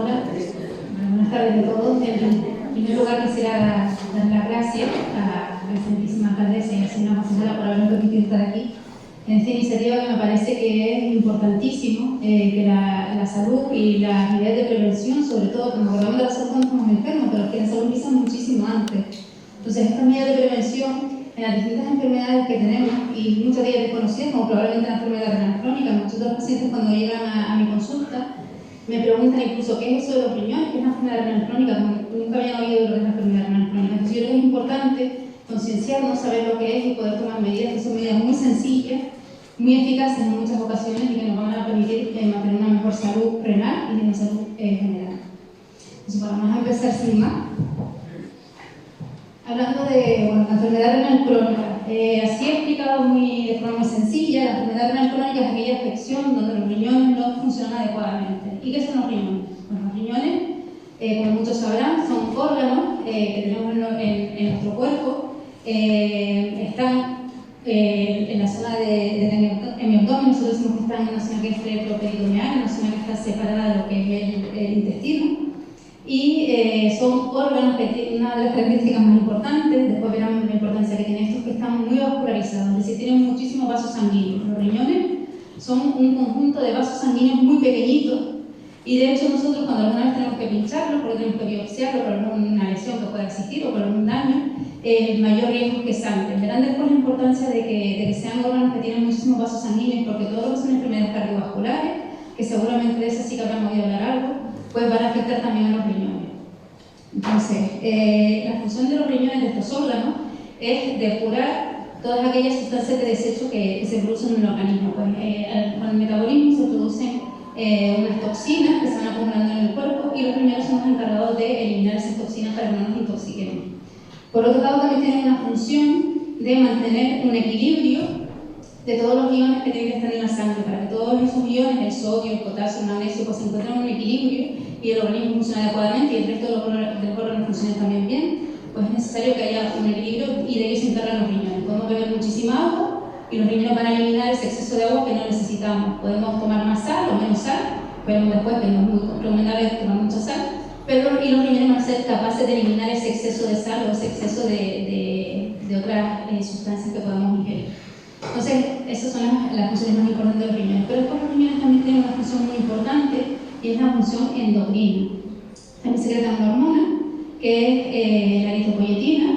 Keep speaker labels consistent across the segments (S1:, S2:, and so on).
S1: Hola, buenas tardes a todos. En primer lugar quisiera dar las gracias a la excelentísima alcaldesa y a la señora concejala por haberme permitido estar aquí en esta iniciativa que me parece que es importantísimo, que la salud y las medidas de prevención, sobre todo, como hablamos de la salud cuando estamos enfermos, pero que la salud empieza muchísimo antes. Entonces, estas medidas de prevención en las distintas enfermedades que tenemos, y muchas de ellas desconocidas, como probablemente la enfermedad renal crónica, muchos de los pacientes cuando llegan a mi consulta me preguntan incluso qué es eso de los riñones, qué es la enfermedad renal crónica, nunca habían oído de lo que es la enfermedad renal crónica. Entonces, yo creo que es importante concienciarnos, saber lo que es y poder tomar medidas que son medidas muy sencillas, muy eficaces en muchas ocasiones y que nos van a permitir mantener una mejor salud renal y una salud general. Entonces, vamos a empezar sin más. Hablando de la enfermedad renal crónica, así he explicado de forma muy sencilla, la enfermedad renal crónica es aquella afección donde los riñones no funcionan adecuadamente. ¿Y qué son los riñones? Pues los riñones, como muchos sabrán, son órganos que tenemos en nuestro cuerpo, están en la zona en mi abdomen, nosotros decimos que están en una zona que es retroperitoneal, una zona que está separada de lo que es el intestino. Y son órganos que tienen una de las características más importantes, después verán la importancia que tienen estos, que están muy vascularizados, es decir, tienen muchísimos vasos sanguíneos. Los riñones son un conjunto de vasos sanguíneos muy pequeñitos y de hecho nosotros cuando alguna vez tenemos que pincharlos, porque tenemos que biopsiarlo por alguna lesión que pueda existir o por algún daño, el mayor riesgo es que salten. Verán después la importancia de que sean órganos que tienen muchísimos vasos sanguíneos, porque todo lo que son enfermedades cardiovasculares, que seguramente de esas sí que habrán oído hablar algo, pues van a afectar también a los riñones. Entonces, la función de los riñones, de estos órganos, es depurar todas aquellas sustancias de desecho que se producen en el organismo. Pues, con el metabolismo se producen unas toxinas que se van acumulando en el cuerpo y los riñones son los encargados de eliminar esas toxinas para que no nos intoxiquemos. Por otro lado, también tienen una función de mantener un equilibrio de todos los iones que tienen que estar en la sangre, para que todos esos iones, el sodio, el potasio, el magnesio, pues se encuentren en un equilibrio y el organismo funcione adecuadamente y el resto de los órganos funcionen también bien, pues es necesario que haya un equilibrio y de ello se encargan los riñones. Podemos beber muchísima agua y los riñones van a eliminar ese exceso de agua que no necesitamos. Podemos tomar más sal o menos sal, pero después que no es muy recomendable tomar mucha sal, pero y los riñones van a ser capaces de eliminar ese exceso de sal o ese exceso de otras sustancias que podamos ingerir. Entonces, esas son las funciones más importantes de los riñones. Pero después los riñones también tienen una función muy importante y es la función endocrina. También secretan una hormona que es la eritropoyetina,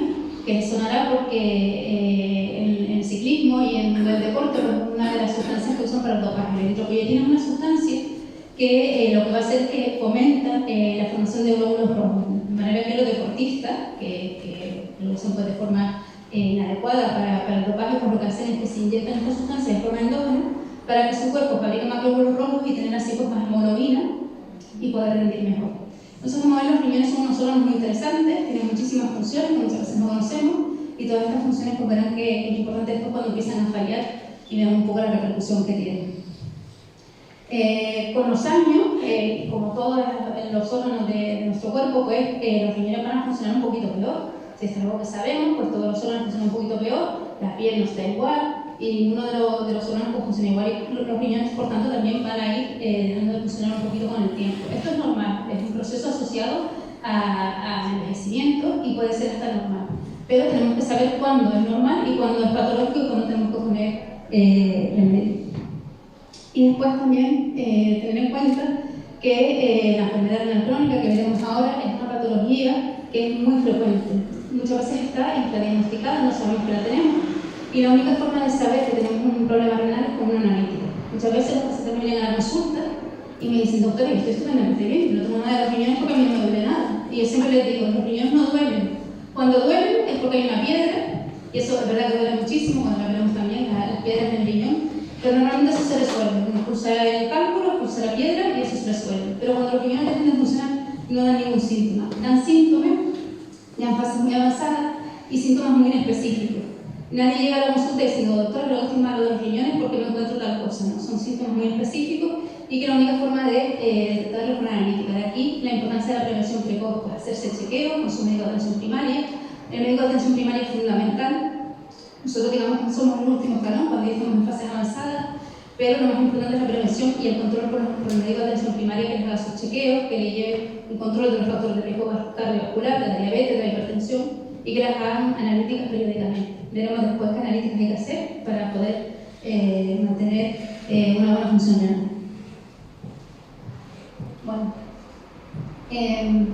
S1: que sonará porque en el ciclismo y en el deporte es una de las sustancias que usan para el dopaje. La eritropoyetina es una sustancia que lo que va a hacer es que fomenta la formación de glóbulos rojos, de manera que los deportistas, que lo usan pues de forma inadecuada para el dopaje, pues lo que hacen es que se inyectan estas sustancias de forma endógena para que su cuerpo fabrique más glóbulos rojos y tener así pues más hemoglobina y poder rendir mejor. Entonces, como ven, los riñones son unos órganos muy interesantes, tienen muchísimas funciones que muchas veces no conocemos y todas estas funciones pues verán que es importante después cuando empiezan a fallar y vean un poco la repercusión que tienen. Con los años, como todos los órganos de nuestro cuerpo, pues los riñones van a funcionar un poquito peor. Si es algo que sabemos, pues todos los órganos funcionan un poquito peor, la piel no está igual y ninguno de los órganos pues, funciona igual y los riñones, por tanto, también van a ir dejando de funcionar un poquito con el tiempo. Esto es normal, es un proceso asociado al envejecimiento y puede ser hasta normal. Pero tenemos que saber cuándo es normal y cuándo es patológico y cuándo tenemos que poner remedio. Y después también tener en cuenta que la enfermedad renal crónica que veremos ahora es una patología que es muy frecuente. Muchas veces está infradiagnosticada, no sabemos que la tenemos y la única forma de saber que tenemos un problema renal es con una analítica. Muchas veces los pacientes me llegan a la consulta y me dicen, doctor, yo estoy estupendamente bien, no tengo nada de los riñones porque a mí no me duele nada. Y yo siempre les digo, los riñones no duelen. Cuando duelen es porque hay una piedra, y eso es verdad que duele muchísimo, cuando la vemos también, las piedras en el riñón, pero normalmente eso se resuelve. Uno pulsa el cálculo, pulsa la piedra y eso se resuelve. Pero cuando los riñones dejan de funcionar, no dan ningún síntoma. Dan síntomas ya en fases muy avanzadas y síntomas muy inespecíficos. Nadie llega a la consulta diciendo, doctor, luego estoy malo de los riñones porque no encuentro tal cosa, ¿no? Son síntomas muy específicos y que la única forma de detectarlos es con una analítica. De aquí la importancia de la prevención precoz, pues hacerse el chequeo con su médico de atención primaria. El médico de atención primaria es fundamental. Nosotros digamos que somos el último escalón cuando ya estamos en fases avanzadas, pero lo más importante es la prevención y y el control por el médico de atención primaria que les haga sus chequeos, que le lleve el control de los factores de riesgo cardiovascular, de la diabetes, de la hipertensión y que las hagan analíticas periódicamente. Veremos después qué analíticas hay que hacer para poder mantener una buena función renal. Bueno, en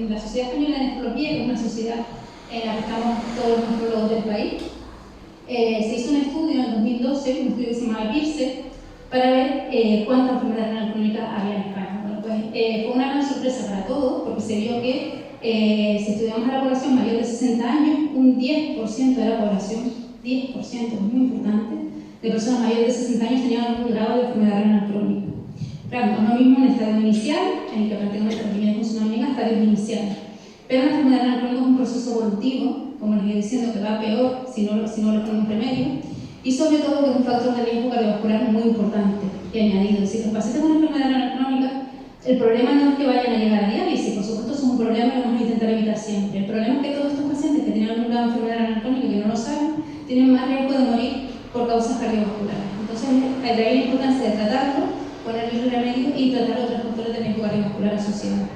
S1: la Sociedad Española de Nefrología, que es una sociedad en la que estamos todos los nefrólogos del país, se hizo un estudio en el 2012, un estudio que se llamaba PIRSE, para ver cuánta enfermedad renal crónica había en España. Bueno, pues fue una gran sorpresa para todos, porque se vio que si estudiamos a la población mayor de 60 años, un 10% de la población, 10%, es muy importante, de personas mayores de 60 años tenían algún grado de enfermedad renal crónica. Claro, no es lo mismo un estadio inicial, en el que prácticamente los riñones funcionan bien, a estadios iniciales. Pero la enfermedad renal crónica es un proceso evolutivo, como les he diciendo, que va peor si no le ponemos remedio, y sobre todo que es un factor de riesgo cardiovascular muy importante y añadido. Es decir, los pacientes con enfermedad renal crónica, el problema no es que vayan a llegar a diálisis, por supuesto es un problema que vamos a intentar evitar siempre. El problema es que todos estos pacientes que tienen algún grado de enfermedad renal crónica y que no lo saben, tienen más riesgo de morir por causas cardiovasculares. Entonces, de ahí la importancia de tratarlo, ponerle remedio y tratar otros factores de riesgo cardiovascular asociados.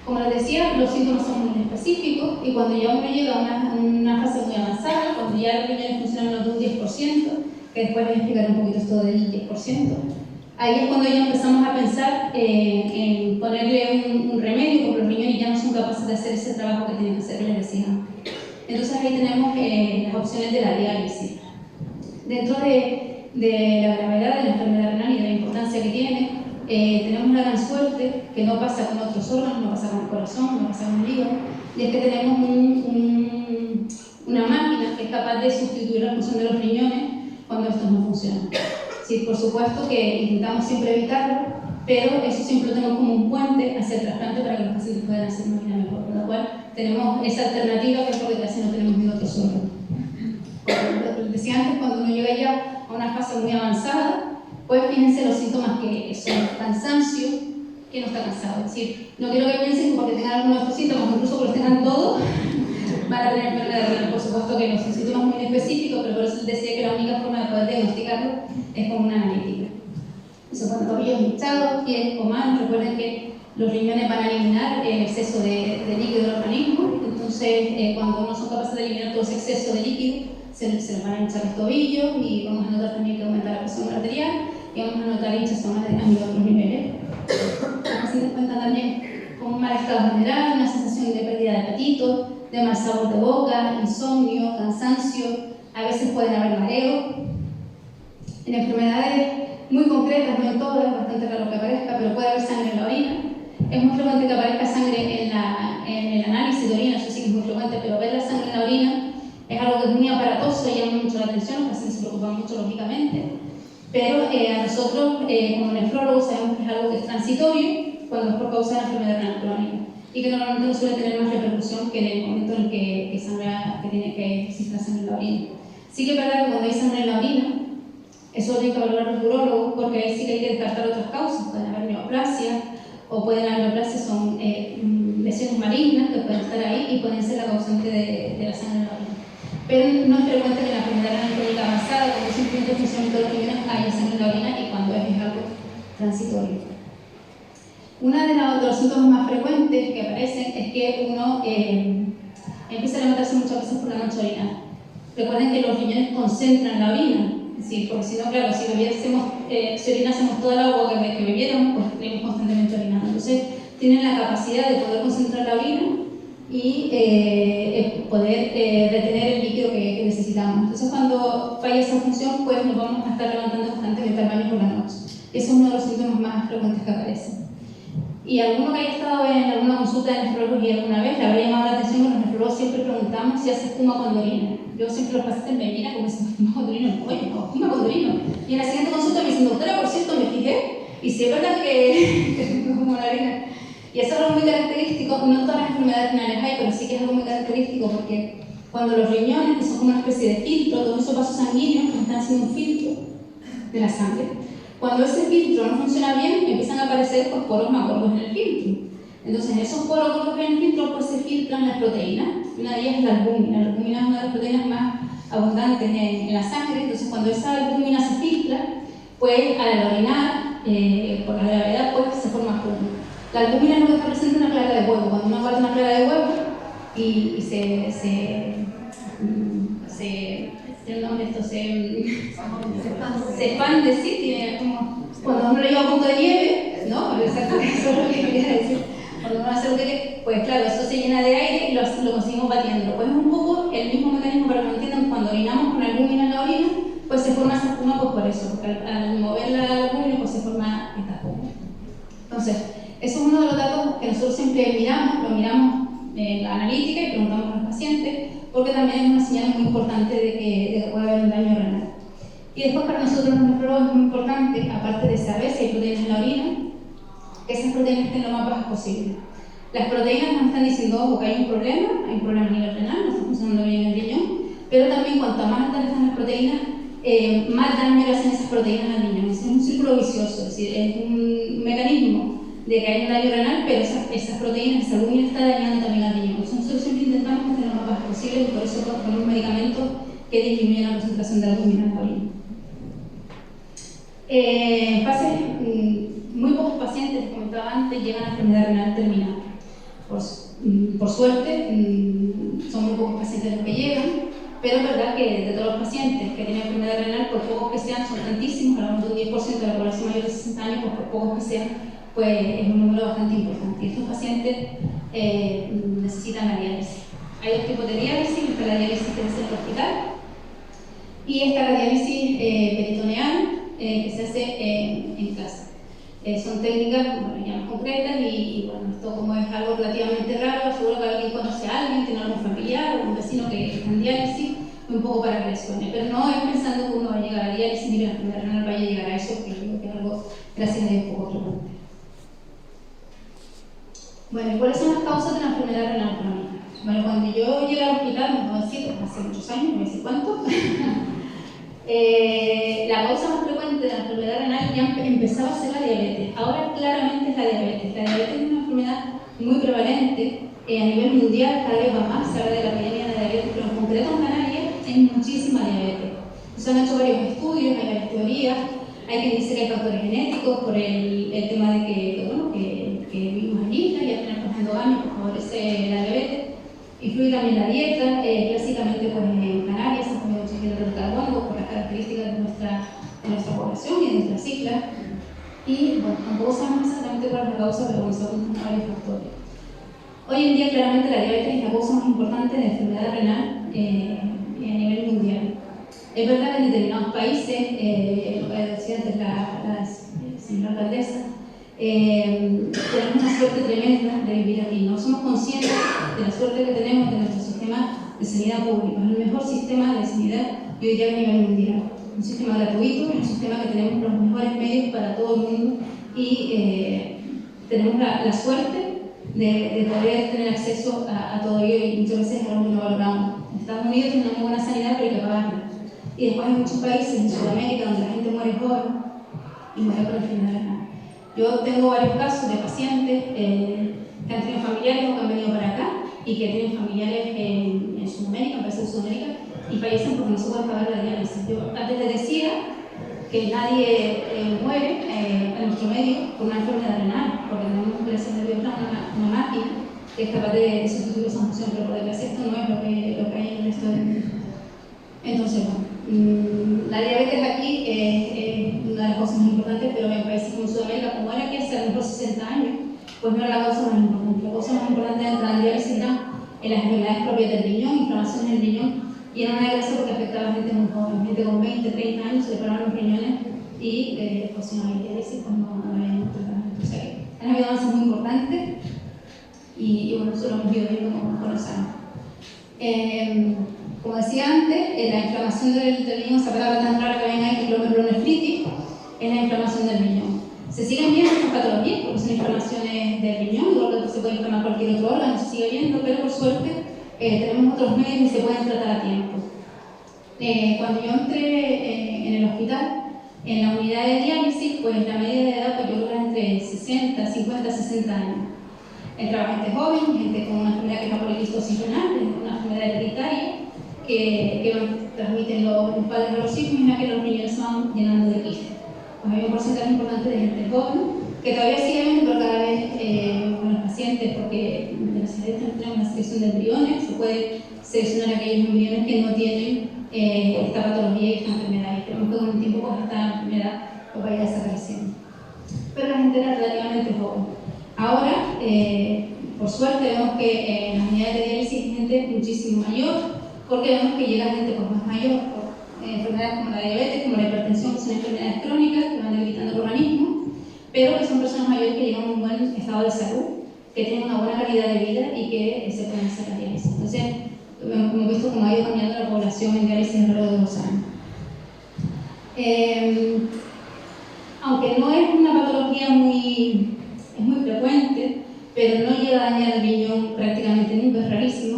S1: Como les decía, los síntomas son muy específicos y cuando ya uno llega a una fase muy avanzada, cuando ya los riñones funcionan menos de un 10%, que después les explicaré un poquito esto del 10%, ahí es cuando ya empezamos a pensar en ponerle un remedio, porque los riñones ya no son capaces de hacer ese trabajo que tienen que hacer, les decía antes. Entonces ahí tenemos las opciones de la diálisis. Dentro de la gravedad de la enfermedad renal y de la importancia que tiene, tenemos la gran suerte, que no pasa con otros órganos, no pasa con el corazón, no pasa con el hígado, y es que tenemos una máquina que es capaz de sustituir la función de los riñones cuando estos no funcionan. Sí, por supuesto que intentamos siempre evitarlo, pero eso siempre lo tenemos como un puente hacia el trasplante para que los pacientes puedan hacer una vida mejor, con lo cual tenemos esa alternativa que es porque casi no tenemos ni otros órganos. Como decía antes, cuando uno llega ya a una fase muy avanzada, pues fíjense los síntomas que son cansancio, que no está cansado. Es decir, no quiero que piensen que porque tengan algunos de estos síntomas, incluso que los tengan todos, van a tener enfermedad renal. Por supuesto que no, son síntomas muy específicos, pero por eso les decía que la única forma de poder diagnosticarlo es con una analítica. Eso cuando tobillos hinchados, pies o manos, recuerden que los riñones van a eliminar el exceso de líquido del organismo, entonces cuando no son capaces de eliminar todo ese exceso de líquido, se les van a hinchar los tobillos y vamos a notar también que aumenta la presión arterial y vamos a notar hinchazón a otros niveles. Los pacientes cuentan también con un mal estado general, una sensación de pérdida de apetito, de mal sabor de boca, insomnio, cansancio, a veces pueden haber mareos. En enfermedades muy concretas, no en todas, es bastante raro que aparezca, pero puede haber sangre en la orina. Es muy frecuente que aparezca sangre en el análisis de orina, eso sí que es muy frecuente, pero ver la sangre en la orina es algo que es muy aparatoso y llama mucho la atención, los pacientes se preocupan mucho lógicamente, pero a nosotros como nefrólogos sabemos que es algo que es transitorio cuando es por causa de la enfermedad renal crónica y que normalmente no suele tener más repercusión que en el momento en el que exista sangre en la orina. Sí que es verdad que cuando hay sangre en la orina, eso tiene que valorar los urólogos porque ahí sí que hay que descartar otras causas, pueden haber neoplasia o pueden haber neoplasias, son lesiones malignas que pueden estar ahí y pueden ser la causante de la sangre en la orina. Pero no es frecuente que en la enfermedad renal crónica avanzada, cuando simplemente funcionan todos los riñones, haya sangre en la orina y cuando es algo transitorio. Uno de los síntomas más frecuentes que aparecen es que uno empieza a levantarse muchas veces por la noche a orinar. Recuerden que los riñones concentran la orina, es decir, porque si no, claro, si orinásemos toda el agua que bebiéramos, pues estaríamos constantemente orinando. Entonces, tienen la capacidad de poder concentrar la orina y poder retener el líquido que necesitamos. Entonces, cuando falla esa función, pues nos vamos a estar levantando constantemente al baño por la noche. Ese es uno de los síntomas más frecuentes que aparecen. Y alguno que haya estado en alguna consulta de nefrología alguna vez, le habrá llamado la atención que los nefrólogos siempre preguntamos si hace espuma cuando orina. Yo siempre los pacientes me miran como si fuma cuando orino. Oye, no, espuma cuando orino. Y en la siguiente consulta me dicen, doctora, por cierto, me fijé, y si es verdad que no fumo la orina. Y eso es algo muy característico, no todas las enfermedades renales hay, pero sí que es algo muy característico porque cuando los riñones, que son como una especie de filtro, todos esos vasos sanguíneos que están haciendo un filtro de la sangre, cuando ese filtro no funciona bien, empiezan a aparecer pues, poros más gordos en el filtro. Entonces, esos poros gordos en el filtro pues, se filtran las proteínas. Una de ellas es la albúmina. La albúmina es una de las proteínas más abundantes en la sangre. Entonces, cuando esa albúmina se filtra, pues al orinar, por la gravedad, pues se forma albúmina. La albúmina es lo que está presente en una clara de huevo. Cuando uno guarda una clara de huevo y se expande, sí, tiene como cuando uno le lleva a punto de nieve, ¿no? Exacto, eso es lo que quería decir. Cuando uno hace lo que, pues claro, eso se llena de aire y lo conseguimos batiendo. Pues es un poco el mismo mecanismo para que lo entiendan. Cuando orinamos con albúmina en la orina, pues se forma esa espuma, pues por eso, porque al mover la albúmina, pues se forma esta espuma. Entonces, eso es uno de los datos que nosotros siempre miramos, lo miramos en la analítica y preguntamos a los pacientes, porque también es una señal muy importante de que puede haber un daño renal. Y después para nosotros los nefrólogos es muy importante, aparte de saber si hay proteínas en la orina, que esas proteínas estén lo más bajas posible. Las proteínas nos están diciendo, ojo, que hay un problema a nivel renal, no está funcionando bien el riñón, pero también cuanto más altas están las proteínas, más daño le hacen esas proteínas al riñón. Es un círculo vicioso, es decir, es un mecanismo de que hay un daño renal, pero esas proteínas, esa albúmina está dañando también al riñón. Entonces nosotros siempre intentamos que estén lo más bajas posible y por eso ponemos medicamentos que disminuyen la concentración de albúmina en la orina. Muy pocos pacientes, les comentaba antes, llegan a enfermedad renal terminal. Por suerte, son muy pocos pacientes los que llegan, pero es verdad que de todos los pacientes que tienen enfermedad renal, por pocos que sean, son tantísimos, hablamos de un 10% de la población mayor de 60 años, pues por pocos que sean, pues es un número bastante importante. Y estos pacientes necesitan la diálisis. Hay dos tipos de diálisis, está la diálisis que se hace en el hospital y está la diálisis peritoneal que se hace en casa. Son técnicas ya más concretas y bueno, esto como es algo relativamente raro, seguro que alguien conoce a alguien, tiene algún familiar o un vecino que está en diálisis, un poco para que les suene, pero no es pensando que uno va a llegar a diálisis ni que la enfermedad renal vaya a llegar a eso, que yo creo que es algo, gracias a Dios, poco frecuente. Bueno, ¿y cuáles son las causas de la enfermedad renal crónica? Bueno, cuando yo llegué al hospital, me voy a decir, hace muchos años, no sé cuánto, la causa más frecuente de la enfermedad renal ya empezaba a ser la diabetes. Ahora claramente es la diabetes. La diabetes es una enfermedad muy prevalente a nivel mundial, cada vez va más, se habla de la epidemia de diabetes, pero en concreto en Canarias hay muchísima diabetes. Se han hecho varios estudios, hay varias teorías, hay quien dice que hay factores genéticos por el tema de que vivimos en islas y al tener endogamia que favorece la diabetes. Influye también la dieta, clásicamente pues, en Canarias se come mucho hidratos de carbono por las características de nuestra población y de nuestras islas. Y bueno, tampoco sabemos exactamente cuál es la causa, pero bueno, son varios factores. Hoy en día claramente la diabetes es la causa más importante de enfermedad renal a nivel mundial. Es verdad que en determinados países, lo que decía antes la señora alcaldesa, tenemos una suerte tremenda de vivir aquí. No somos conscientes de la suerte que tenemos de nuestro sistema de sanidad pública. Es el mejor sistema de sanidad, yo diría, a nivel mundial. Un sistema gratuito, un sistema que tenemos los mejores medios para todo el mundo y tenemos la suerte de poder tener acceso a todo ello y muchas veces es algo que no valoramos. Estados Unidos tiene una muy buena sanidad, pero hay que pagarla. Y después hay muchos países en Sudamérica donde la gente muere joven y muere por enfermedad renal. Yo tengo varios casos de pacientes que han tenido familiares o que han venido para acá y que tienen familiares en Sudamérica, en países de Sudamérica, y fallecen porque no se pueden pagar la diálisis. Yo antes les decía que nadie muere en nuestro medio por una enfermedad renal, porque tenemos, gracias a Dios, una máquina que es capaz de sustituir esa función, pero por desgracia esto no es lo que hay en el resto del mundo. Entonces, bueno, la diabetes aquí es una de las cosas más importantes, pero en países como Sudamérica, como era aquí hace a lo mejor 60 años, pues no era la causa más importante. La causa más importante de entrar en diálisis era en las enfermedades propias del riñón, inflamación del riñón, y era una desgracia porque afectaba a gente muy joven, gente con 20, 30 años, se le pararon los riñones y pues si no hay diálisis, pues no hay tratamiento. O sea que han habido avances muy importantes y bueno, eso lo hemos ido viendo con los años. Como decía antes, la inflamación del riñón, esa palabra tan rara que ven ahí, glomerulonefritis, es la inflamación del riñón. Se siguen viendo estas patologías porque son inflamaciones del riñón, igual que se puede inflamar cualquier otro órgano, se sigue viendo, pero por suerte tenemos otros medios y se pueden tratar a tiempo. Cuando yo entré en el hospital, en la unidad de diálisis, pues la media de edad pues yo creo que era entre 50, 60 años. Entraba gente joven, gente con una enfermedad que es la poliquistosis renal, una enfermedad hereditaria, que transmiten los padres a los hijos y que los niños se van llenando de quistes. pues hay un porcentaje importante de gente joven, que todavía sigue habiendo, pero cada vez con los pacientes, porque gracias a Dios tenemos una selección de embriones, se puede seleccionar aquellos embriones que no tienen esta patología y esta enfermedad, y esperemos que con el tiempo pues, esta enfermedad pues, vaya desapareciendo. Pero la gente era relativamente joven. Ahora, por suerte, vemos que en las unidades de diálisis hay gente muchísimo mayor, porque vemos que llega gente pues, más mayor, por enfermedades como la diabetes, como la hipertensión, que son enfermedades crónicas que van debilitando el organismo, pero que son personas mayores que llegan a un buen estado de salud, que tienen una buena calidad de vida y que se pueden hacer la diálisis. Entonces, hemos visto cómo ha ido cambiando la población en diálisis a lo largo de los años. Aunque no es una patología muy frecuente, pero no llega a dañar el riñón prácticamente nunca, es rarísimo.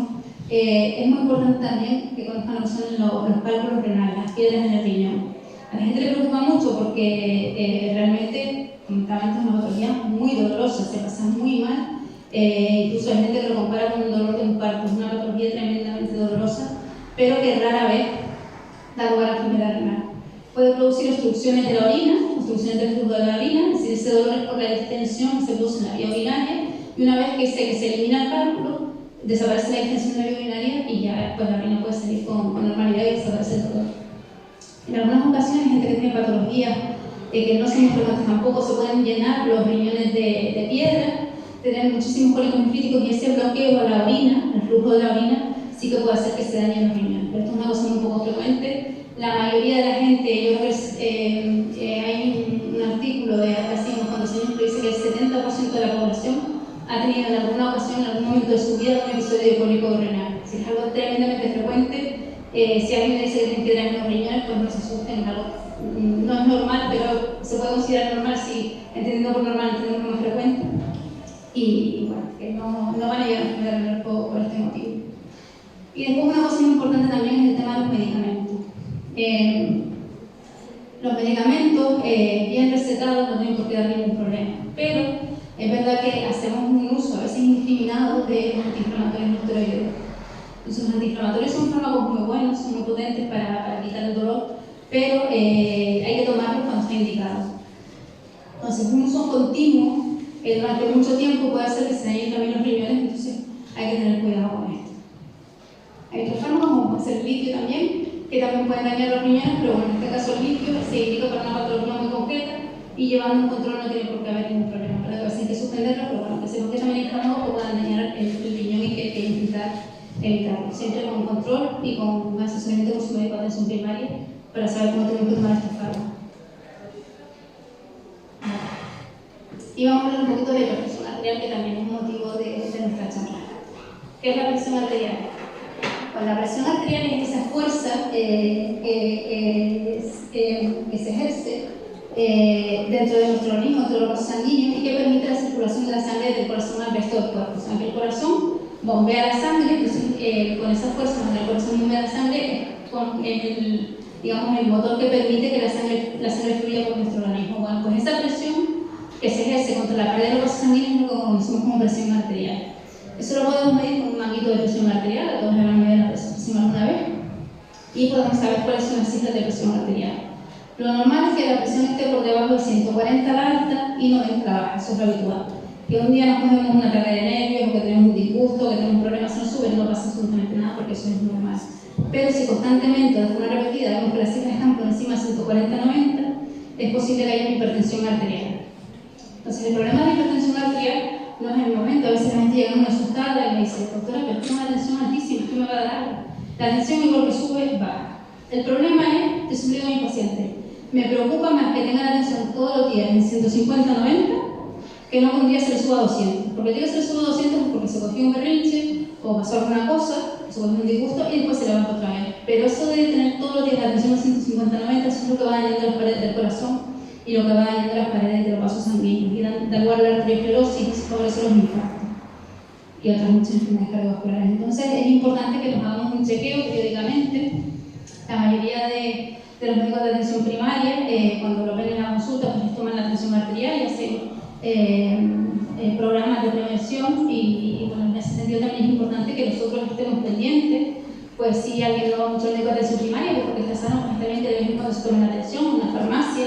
S1: Es muy importante también que conozcan lo que son los cálculos renales, las piedras en el riñón. A la gente le preocupa mucho porque realmente, comentaban una patología muy dolorosa, se pasa muy mal. Incluso hay gente que lo compara con un dolor de un parto, es una patología tremendamente dolorosa, pero que rara vez da lugar a enfermedad renal. Puede producir obstrucciones de la orina, obstrucciones del flujo de la orina, es decir, ese dolor es por la distensión que se produce en la vía urinaria, y una vez que se elimina el cálculo, desaparece la distensión de la vía urinaria y ya pues, la orina puede salir con normalidad y desaparece el dolor. En algunas ocasiones, gente que tiene patologías que no son muy frecuentes tampoco, se pueden llenar los riñones de piedra, tener muchísimos cólicos nefríticos y ese bloqueo a la orina, el flujo de la orina, sí que puede hacer que se dañen los riñones. Pero esto es una cosa muy poco frecuente. La mayoría de la gente, yo creo que hay un artículo de hace unos cuantos años que dice que el 70% de la población ha tenido en alguna ocasión, en algún momento de su vida, un episodio de cólico renal. Si es algo tremendamente frecuente, si alguien le dice que tiene piedras en los riñones, pues no se asusten, no es normal, pero se puede considerar normal si, entendiendo por normal, entendiendo como frecuente. Y bueno, que no van a llegar a enfermedad renal por este motivo. Y después una cosa muy importante también es el tema de los medicamentos. Los medicamentos bien recetados no tienen por qué dar ningún problema, pero es verdad que hacemos un uso a veces indiscriminado de los antiinflamatorios no esteroideos. Entonces, los antiinflamatorios son fármacos muy buenos, son muy potentes para quitar el dolor, pero hay que tomarlos cuando está indicado. Entonces, un uso continuo durante mucho tiempo puede hacer que se dañen también los riñones, entonces hay que tener cuidado con esto. Hay otros fármacos, como puede ser el litio también, que también pueden dañar los riñones, pero bueno, en este caso el litio se indica para una patología muy concreta y llevando un control no tiene por qué haber ningún problema. Pero a veces hay que suspenderlo, pero bueno, que sepan que también hay fármacos que puedan dañar el riñón y que hay que intentar evitarlo. Siempre con control y con un asesoramiento con su médico de atención primaria para saber cómo tenemos que tomar estos fármacos. Y vamos a hablar un poquito de la hipertensión arterial, que también es un motivo de nuestra charla. ¿Qué es la presión arterial? Pues la presión arterial es esa fuerza que se ejerce dentro de nuestro organismo, dentro de los vasos sanguíneos, y que permite la circulación de la sangre del corazón al resto del cuerpo. O sea, que el corazón bombea la sangre, entonces con esa fuerza, cuando el corazón bombea la sangre, con el motor que permite que la sangre fluya por nuestro organismo. Bueno, pues esa presión que se ejerce contra la pared de los vasos sanguíneos es lo que conocemos como presión arterial. Eso lo podemos medir con un manguito de presión arterial, a todos le van a medir la presión alguna vez, y podemos saber cuáles son las cifras de presión arterial. Lo normal es que la presión esté por debajo de 140 la alta y 90 la baja, eso es lo habitual. Que un día nos cogemos un ataque de nervios, o que tenemos un disgusto, que tenemos problemas, no sube, no pasa absolutamente nada porque eso es normal. Pero si constantemente, de forma repetida, vemos que las cifras están por encima de 140-90, es posible que haya una hipertensión arterial. Entonces, el problema de la hipertensión arterial no es en el momento. A veces la gente llega muy asustada y me dice, doctora, pero tengo una tensión altísima, ¿qué me va a dar algo? La tensión, igual que sube, baja. El problema es, te suplico a mi paciente, me preocupa más que tenga la tensión todos los días en 150-90 que no que un día se le suba a 200. Porque el día que se le suba a 200 es porque se cogió un berrinche o pasó alguna cosa, se cogió un disgusto y después se levanta otra vez. Pero eso de tener todos los días la tensión a 150-90, eso es lo que va dañando las paredes del corazón y lo que va dañando las paredes de los vasos sanguíneos y da lugar a la arteriosclerosis, favorece los infartos y otras muchas enfermedades cardiovasculares. Entonces es importante que nos hagamos un chequeo periódicamente. La mayoría de los médicos de atención primaria, cuando lo ven en la consulta, pues les toman la tensión arterial y hacen programas de prevención y bueno, en ese sentido también es importante que nosotros estemos pendientes. Pues si alguien no va mucho al médico de atención primaria, pues porque está sano, pues está bien que de vez en cuando se tome la atención, una farmacia,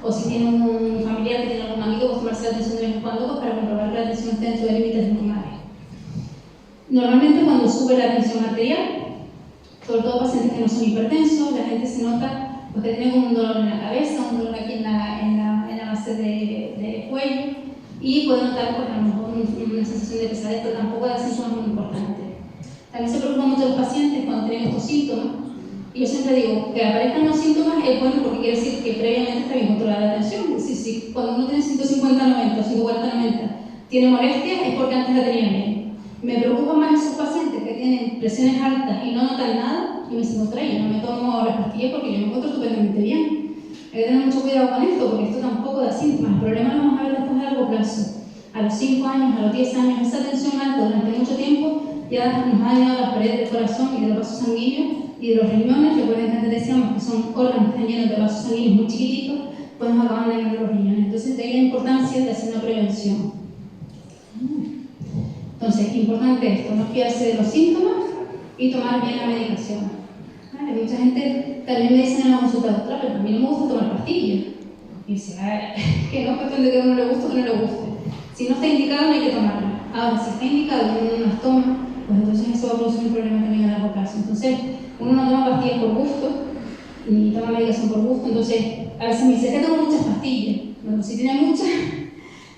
S1: o si tiene un familiar que tiene algún amigo, pues tomarse la tensión de vez en cuando pues, para comprobar que la tensión esté dentro de límites normales. Normalmente cuando sube la tensión arterial, sobre todo pacientes que no son hipertensos, la gente se nota pues, que tiene como un dolor en la cabeza, un dolor aquí en la base de cuello, y puede notar pues, a lo mejor una sensación de pesadez, pero tampoco da síntomas muy importantes. También se preocupan mucho los pacientes cuando tienen estos síntomas, y yo siempre digo que aparezcan los síntomas es bueno porque quiere decir que previamente está bien controlada la tensión. Es decir, si cuando uno tiene 150-90 o 140-90 tiene molestias es porque antes la tenía bien. Me preocupan más esos pacientes que tienen presiones altas y no notan nada, y me dicen, otra, yo no me tomo las pastillas porque yo me encuentro estupendamente bien. Hay que tener mucho cuidado con esto porque esto tampoco da síntomas. El problema lo vamos a ver después a largo plazo. A los 5 años, a los 10 años, esa tensión alta durante mucho tiempo ya nos ha dañado las paredes del corazón y de los vasos sanguíneos y de los riñones. Recuerden que antes decíamos que son órganos que están llenos de vasos sanguíneos muy chiquititos, pues nos acaban dañando los riñones. Entonces, de ahí la importancia de hacer una prevención. Entonces, importante esto, no fiarse de los síntomas y tomar bien la medicación. ¿Vale? Mucha gente también me dice en la consulta, doctora, pero a mí no me gusta tomar pastillas. Y dice, que no es cuestión de que a uno le guste o que no le guste. Si no está indicado, no hay que tomarla. Ahora, si está indicado y uno no las toma, pues entonces eso va a producir un problema también a largo plazo. Entonces, uno no toma pastillas por gusto, ni toma medicación por gusto. Entonces, a veces me dice que tomo muchas pastillas. Bueno, si tiene muchas,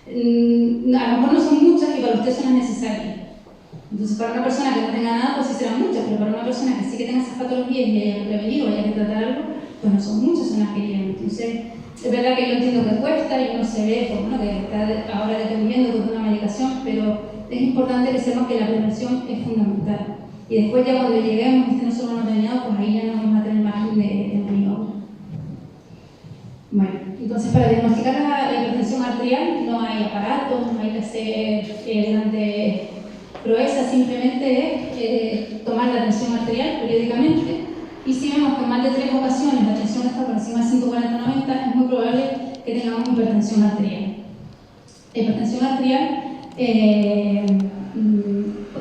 S1: a lo mejor no son muchas y para usted son las necesarias. Entonces, para una persona que no tenga nada, pues sí serán muchas, pero para una persona que sí que tenga esas patologías y haya que prevenir o haya que tratar algo, pues no son muchas, son las que llegan. Entonces, es verdad que yo entiendo que cuesta y uno se ve, pues, bueno, que está ahora dependiendo de una medicación, pero es importante que sepan que la prevención es fundamental. Y después ya cuando lleguemos y no solo no dañado, pues ahí ya no vamos a tener margen de maniobra. Bueno, entonces para diagnosticar la hipertensión arterial no hay aparatos, no hay que hacer grandes proezas, simplemente es tomar la tensión arterial periódicamente. Y si vemos que en más de 3 ocasiones la tensión está por encima de 140-90, es muy probable que tengamos hipertensión arterial. La hipertensión arterial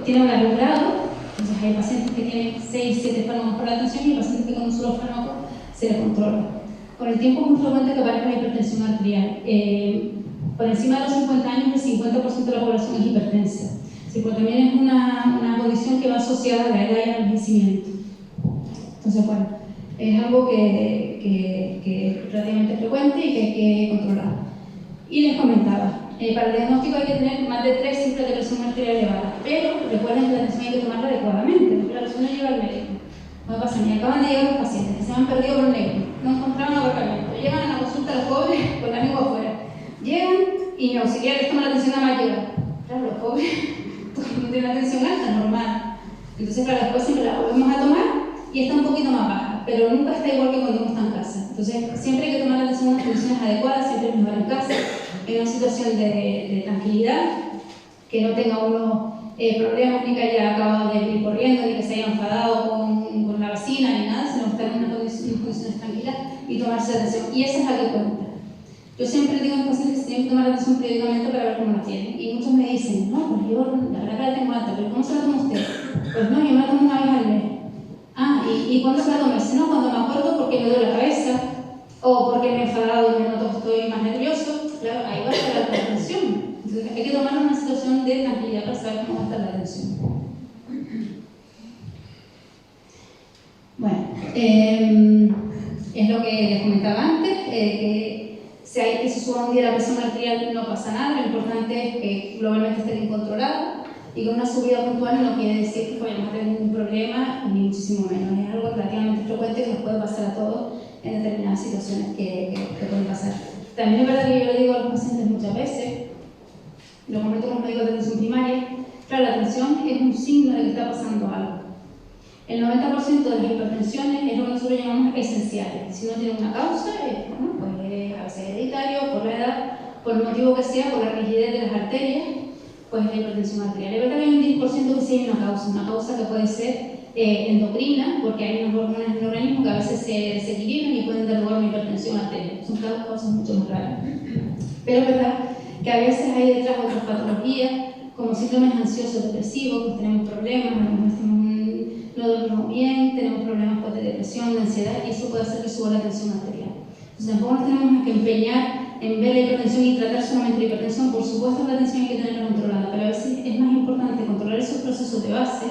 S1: tiene un alumbrado, entonces hay pacientes que tienen 6-7 fármacos para la tensión y hay pacientes que con un solo fármaco se les controla. Con el tiempo es muy frecuente que aparezca la hipertensión arterial. Por encima de los 50 años, el 50% de la población es hipertensa. Sí, pues también es una condición que va asociada a la edad y al envejecimiento. Entonces, bueno, es algo que es relativamente frecuente y que hay que controlar. Y les comentaba, para el diagnóstico hay que tener más de 3 cifras de presión arterial elevada, pero recuerden que la tensión hay que tomarla adecuadamente, porque la persona llega al médico. No pasa ni acaban de llegar los pacientes que se han perdido por negro, no encontraron aparcamiento, llegan a la consulta los pobres con la lengua afuera, llegan y mi auxiliar les toma la tensión a mayor. Claro, los pobres no tienen la tensión alta, normal. Entonces, claro, después siempre la volvemos a tomar y está un poquito más baja, pero nunca está igual que cuando uno está en casa. Entonces, siempre hay que tomar la tensión en unas condiciones adecuadas, siempre es mejor en casa, en una situación de tranquilidad, que no tenga uno problemas, ni que haya acabado de ir corriendo, ni que se haya enfadado con la vecina, ni nada, sino estar en unas condiciones tranquilas y tomarse la tensión. Y esa es la que cuenta. Yo siempre digo a los pacientes que se tienen que tomar la tensión periódicamente para ver cómo la tienen. Y muchos me dicen, no, pues yo la verdad que la tengo alta, pero ¿cómo se la toma usted? Pues no, yo me la tomo una vez al mes. Ah, ¿y cuándo se la toma? Si no, cuando me acuerdo porque me duele la cabeza, o porque me he enfadado y me noto que estoy más nervioso, claro, ahí va a estar la tensión. Entonces hay que tomar una situación de tranquilidad para saber cómo va a estar la tensión. Bueno, es lo que les comentaba antes, que si hay que se suba un día la presión arterial no pasa nada, lo importante es que globalmente esté bien controlada y que una subida puntual no quiere decir que vayamos a tener ningún problema, ni muchísimo menos. Es algo relativamente frecuente que nos puede pasar a todos en determinadas situaciones que pueden pasar. También es verdad que yo le digo a los pacientes muchas veces, lo comento con los médicos de atención primaria, claro, la tensión es un signo de que está pasando algo. El 90% de las hipertensiones es lo que nosotros llamamos esenciales. Si no tiene una causa, bueno, pues a veces hereditario, por la edad, por el motivo que sea, por la rigidez de las arterias, pues la hipertensión arterial. Es verdad que hay un 10% que sí hay una causa que puede ser endocrina, porque hay unas hormonas en el organismo que a veces se desequilibran y pueden dar lugar a una hipertensión arterial. Son causas mucho más raras. Pero es verdad que a veces hay detrás otras patologías, como síndromes ansiosos depresivos, pues tenemos problemas, no dormimos bien, tenemos problemas pues, de depresión, de ansiedad, y eso puede hacer que suba la tensión arterial. Entonces tampoco nos tenemos que empeñar en ver la hipertensión y tratar solamente la hipertensión. Por supuesto la tensión hay que tenerla controlada, pero a veces es más importante controlar esos procesos de base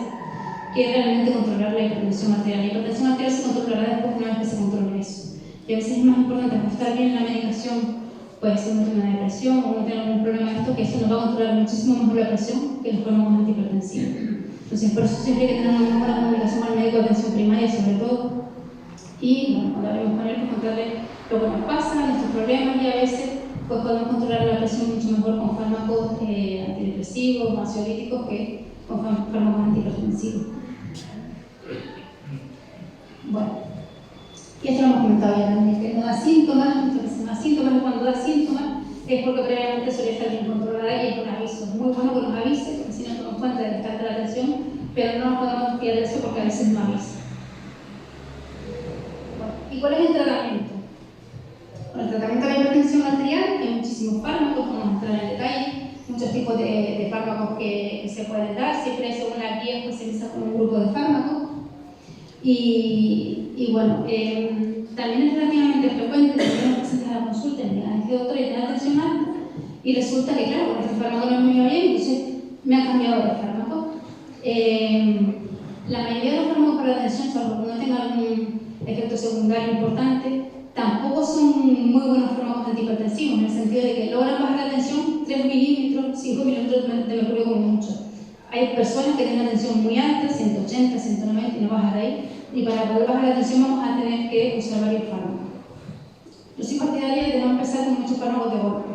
S1: que realmente controlar la hipertensión arterial. La hipertensión arterial se controlará después una vez que se controle eso. Y a veces es más importante ajustar bien la medicación, puede ser uno tiene una depresión o uno tiene algún problema de esto, que eso nos va a controlar muchísimo mejor la presión que los fármacos antihipertensivos. Entonces por eso siempre hay que tener una buena comunicación con el médico de atención primaria sobre todo. Y bueno, cuando hablemos con él, pues contarle lo que nos pasa, nuestros problemas, y a veces pues podemos controlar la presión mucho mejor con fármacos antidepresivos, ansiolíticos, que con fármacos antihipertensivos. Bueno, y esto lo hemos comentado ya también, que no da síntomas, muchas veces no da síntomas, y cuando da síntomas es porque previamente suele estar bien controlada y es un aviso. Es muy bueno que nos avise, porque si no nos damos cuenta de que está alta la tensión, pero no nos podemos fiar de eso porque a veces no avisa. ¿Y cuál es el tratamiento? Bueno, el tratamiento de la hipertensión arterial hay muchísimos fármacos, vamos a entrar en detalle, muchos tipos de fármacos que se pueden dar, siempre según la guía pues se empieza con un grupo de fármacos. Y bueno, también es relativamente frecuente que los pacientes a la consulta y me digan, doctor, y tengo tensión alta, y resulta que claro, con este fármaco no me iba bien, entonces me han cambiado de fármaco. La mayoría de los fármacos para la tensión, salvo que no tenga algún efecto secundario importante, tampoco son muy buenos fármacos antihipertensivos, en el sentido de que logran bajar la tensión 3 milímetros, 5 milímetros de mercurio como mucho. Hay personas que tienen una tensión muy alta, 180, 190 y no bajar ahí, y para poder bajar la tensión vamos a tener que usar varios fármacos. Yo soy partidaria de no empezar con muchos fármacos de golpe.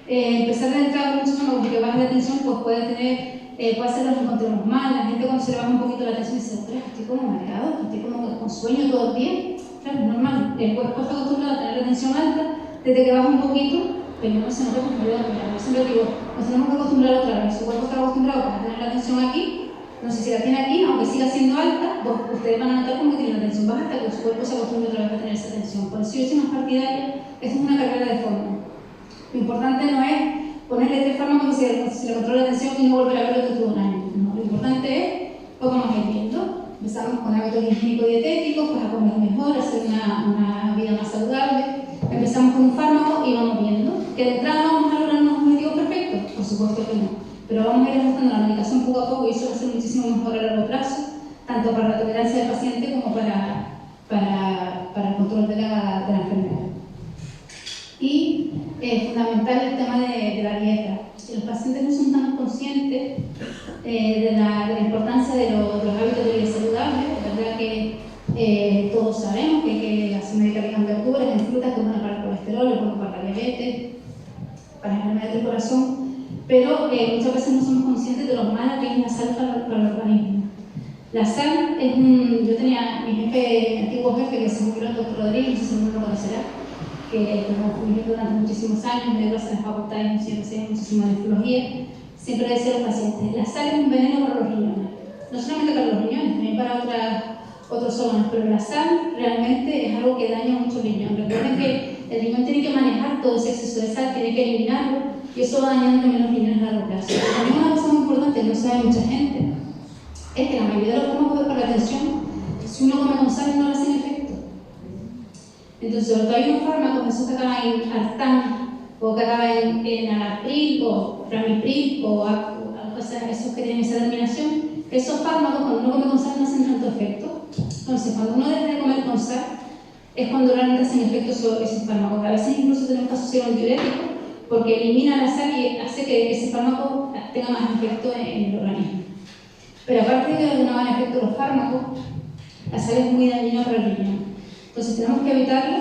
S1: Empezar de entrada con muchos fármacos que bajan la tensión pues puede ser que nos encontremos mal. La gente cuando se le baja un poquito la tensión dice, ostras, estoy como mareado, estoy como con sueño todo el día. Claro, es normal, el cuerpo está acostumbrado a tener la tensión alta, desde que baja un poquito, pero no se nota como yo, yo siempre digo, nos tenemos que acostumbrar otra vez. Su cuerpo está acostumbrado a tener la tensión aquí, no sé si la tiene aquí, aunque siga siendo alta, pues ustedes van a notar como que tiene la tensión baja hasta que su cuerpo se acostumbre otra vez a tener esa tensión. Por eso yo soy más partidaria, esto es una carrera de fondo. Lo importante no es ponerle 3 fármacos y se le controla la tensión y no volver a verlo dentro de un año. No, lo importante es cómo vamos a ir viendo. Empezamos con hábitos higiénico-dietéticos, pues a comer mejor, a hacer una vida más saludable. Empezamos con un fármaco y vamos viendo. ¿Que de entrada vamos a lograr unos objetivos perfectos? Por supuesto que no. Pero vamos a ir ajustando la medicación poco a poco y eso va a ser muchísimo mejor a largo plazo, tanto para la tolerancia del paciente como para el control de la enfermedad. Y es fundamental el tema de la dieta. Si los pacientes no son tan conscientes de la importancia de los hábitos de vida saludables, es verdad que todos sabemos que hay que hacer una dieta rica en verduras, en frutas, que es buena para el colesterol, es bueno para la diabetes, para la enfermedad del corazón, pero muchas veces no somos conscientes de lo mala que es la sal para el organismo. La sal es yo tenía mi antiguo jefe, que se murió, el doctor Rodríguez, no sé si alguno lo conocerá, que como viviendo durante muchísimos años, me dio en las facultades, siempre muchísima nefrología, siempre decía a los pacientes, la sal es un veneno para los riñones. No solamente para los riñones, también para otros órganos, pero la sal realmente es algo que daña mucho el riñón. Recuerden que el riñón tiene que manejar todo ese exceso de sal, tiene que eliminarlo, y eso va dañando también los riñones a largo plazo. Pero también una cosa muy importante que no sabe mucha gente, es que la mayoría de los fármacos para la tensión, si uno come con sal no le hacen efecto. Entonces, sobre todo hay unos fármacos, esos que acaban en Artán, o que acaban en Alapril, o Ramipril, o esos que tienen esa terminación, esos fármacos cuando uno come con sal no hacen tanto efecto. Entonces, cuando uno deja de comer con sal, es cuando realmente hacen efecto esos fármacos. A veces incluso tenemos que asociar un diurético, porque elimina la sal y hace que ese fármaco tenga más efecto en el organismo. Pero aparte de que no hagan efecto los fármacos, la sal es muy dañina para el riñón. Entonces tenemos que evitarlo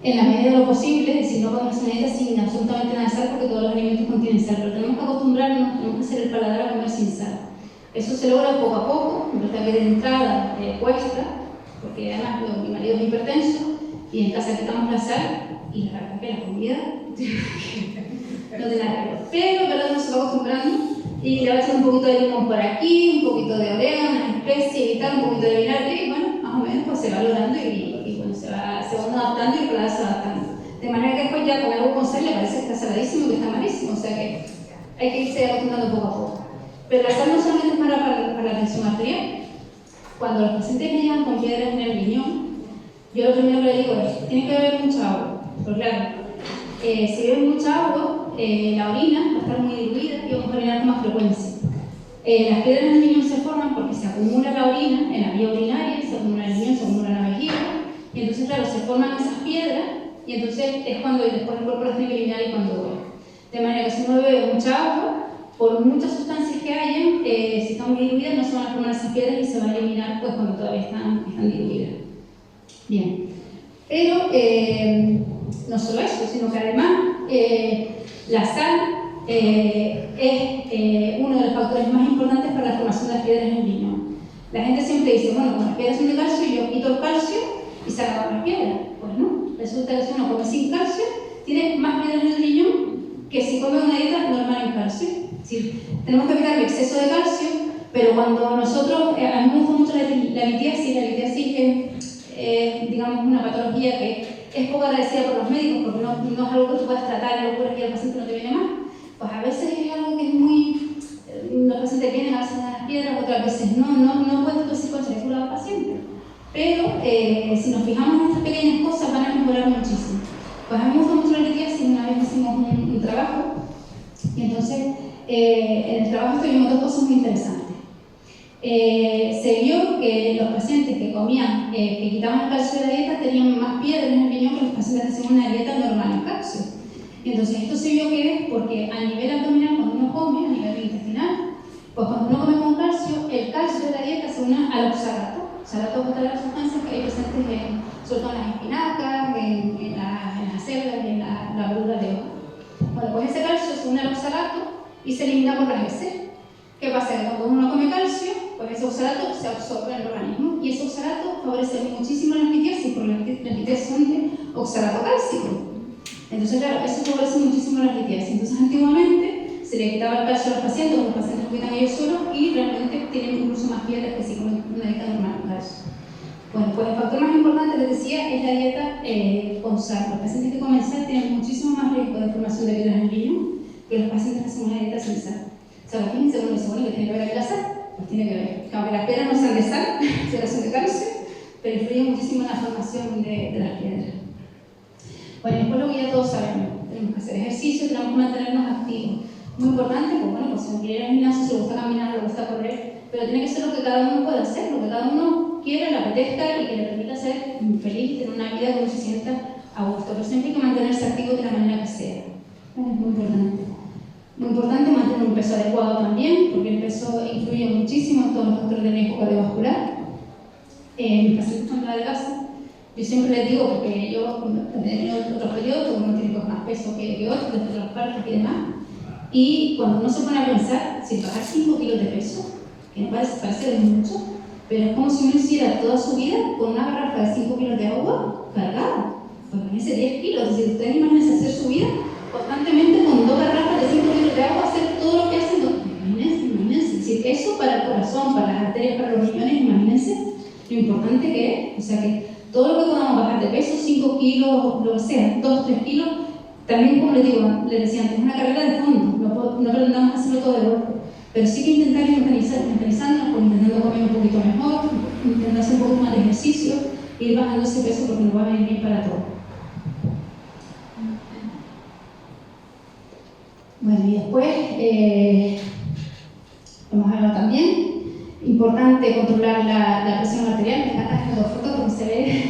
S1: en la medida de lo posible, es decir, no podemos hacer una dieta sin absolutamente nada de sal porque todos los alimentos contienen sal, pero tenemos que acostumbrarnos, tenemos que hacer el paladar a comer sin sal. Eso se logra poco a poco, verdad que de entrada cuesta, porque además mi marido es hipertenso y en casa quitamos la sal y la verdad que la comida no tiene nada que ver. Pero verdad uno se va acostumbrando y le va a echar un poquito de limón por aquí, un poquito de orégano, una especie, evitar un poquito de vinagre y bueno, más o menos pues se va logrando y bueno, se va adaptando y el paladar se va adaptando. De manera que después ya con algo con sal le parece que está saladísimo, que está malísimo, o sea que hay que irse acostumbrando poco a poco. Pero la sal no solamente es para la tensión arterial. Cuando los pacientes me llegan con piedras en el riñón, yo lo primero que le digo es, tiene que beber mucha agua. Pero claro, si bebe mucha agua, la orina va a estar muy diluida y vamos a orinar con más frecuencia. Las piedras en el riñón se forman porque se acumula la orina en la vía urinaria, se acumula en el riñón, se acumula en la vejiga, y entonces, claro, se forman esas piedras, y entonces es cuando después el cuerpo las tiene que eliminar y cuando duele. De manera que si uno bebe mucha agua, por muchas sustancias que hayan, si están muy diluidas, no se van a formar esas piedras y se van a eliminar pues, cuando todavía están diluidas. Bien. Pero no solo eso, sino que además la sal es uno de los factores más importantes para la formación de las piedras en el riñón. La gente siempre dice, bueno, con las piedras son de calcio, yo quito el calcio y se acaban las piedras. Pues no, resulta que si uno come sin calcio, tiene más piedras en el riñón que si come una dieta normal en calcio. Es decir, tenemos que evitar el exceso de calcio, pero cuando nosotros, a mí me gusta mucho la litiasis es, digamos, una patología que es poco agradecida por los médicos porque no es algo que tú puedas tratar y lo ocurre que el paciente no te viene mal. Pues a veces es algo que es muy... Los pacientes vienen a veces a las piedras, otras veces no puedes decir con seguridad al paciente. Pero si nos fijamos en estas pequeñas cosas van a mejorar muchísimo. Pues a mí me gusta mucho la litiasis, una vez hicimos un trabajo y entonces en el trabajo estuvimos dos cosas muy interesantes. Se vio que los pacientes que comían, que quitaban el calcio de la dieta tenían más piedras en el riñón que los pacientes que hacían una dieta normal en calcio. Y entonces esto se vio que es porque a nivel abdominal, cuando uno come, a nivel intestinal, pues cuando uno come con calcio, el calcio de la dieta se une al oxalato. Oxalato es otra de las sustancias que hay presentes sobre todo en las espinacas, en las acelgas y en la verdura de hoja. Bueno, pues ese calcio se une al oxalato y se elimina por las heces. ¿Qué pasa? Que cuando uno come calcio, pues ese oxalato se absorbe en el organismo y ese oxalato favorece muchísimo las litiasis, porque las litiasis son de oxalato cálcico. Entonces, claro, eso favorece muchísimo las litiasis. Entonces, antiguamente se le quitaba el calcio a los pacientes, los pacientes lo quitan ellos solos y realmente tienen incluso más piedras que si comen una dieta normal con calcio. Bueno, pues el factor más importante, les decía, es la dieta con sal. Los pacientes que comen sal tienen muchísimo más riesgo de formación de piedras en el riñón que los pacientes que hacen una dieta sin sal. O sea, fíjense, uno dice, bueno, ¿qué tiene que ver aquí la sal? Pues tiene que ver. Aunque las piedras no sean de sal, sino son de calcio, pero influye muchísimo en la formación de las piedras. Bueno, después lo que ya todos sabemos, tenemos que hacer ejercicio, tenemos que mantenernos activos. Muy importante, pues bueno, pues si uno quiere ir al gimnasio, si le gusta caminar, le gusta correr, pero tiene que ser lo que cada uno pueda hacer, lo que cada uno quiera, le apetezca y que le permita ser feliz, tener una vida que uno se sienta a gusto. Pero siempre hay que mantenerse activo de la manera que sea. Es muy importante. Muy importante mantener un peso adecuado también, porque el peso influye muchísimo en todos los factores de riesgo cardiovascular. Mis pacientes cuando van de casa, yo siempre les digo, porque yo he tenido otros periodos, uno tiene que coger más peso que otros, desde otras partes y demás. Y cuando uno se pone a pensar, si bajar 5 kilos de peso, que no parece mucho, pero es como si uno hiciera toda su vida con una garrafa de 5 kilos de agua cargada. Pues imagínense 10 kilos, es decir, ustedes imagínense hacer su vida constantemente con 2 garrafas de 5 kilos de agua, hacer todo lo que hacen. Imagínense, es decir, eso para el corazón, para las arterias, para los riñones, imagínense lo importante que es. O sea que todo lo que podamos bajar de peso, 5 kilos, lo que sea, 2, 3 kilos, también, como les digo, les decía antes, es una carrera de fondo, no pretendamos hacerlo todo de golpe, pero sí que intentar ir mentalizándonos, pues intentando comer un poquito mejor, intentando hacer un poco más de ejercicio, ir bajando ese peso porque nos va a venir bien para todo. Bueno, y después, hemos hablado también, importante controlar la presión arterial. Me encantan estas dos fotos porque se ve